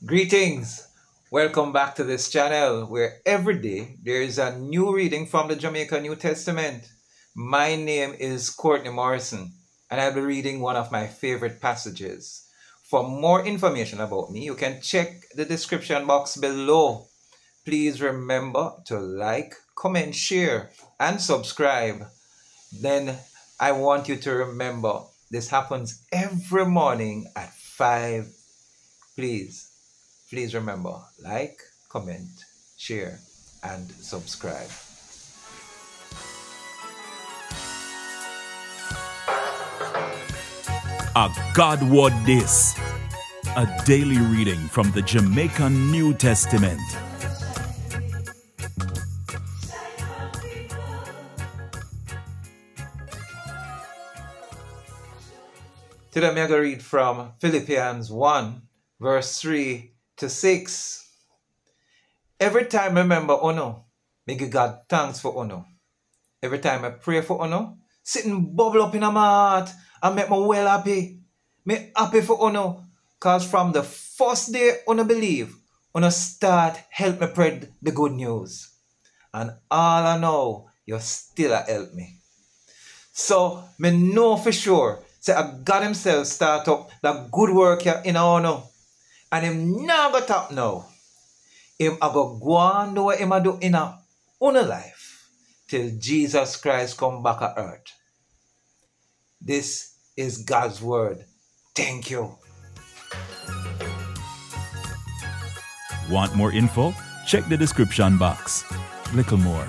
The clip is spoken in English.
Greetings! Welcome back to this channel where every day there is a new reading from the Jamaican New Testament. My name is Courtney Morrison and I'll be reading one of my favorite passages. For more information about me, you can check the description box below. Please remember to like, comment, share, and subscribe. Then I want you to remember this happens every morning at 5. Please remember, like, comment, share, and subscribe. A God Word This, a daily reading from the Jamaican New Testament. Today I'm going to read from Philippians 1, verse 3 to 6. Every time I remember Uno, me give God thanks for Uno. Every time I pray for Uno, sitting bubble up in my heart and make me well happy. Me happy for Uno, cause from the first day Uno believe, Uno start help me spread the good news. And all I know, you still help me. So me know for sure, say God himself start up that good work here in Uno. And him now got up now. Him a go on do what him a do in a own life till Jesus Christ come back at earth. This is God's word. Thank you. Want more info? Check the description box. Little more.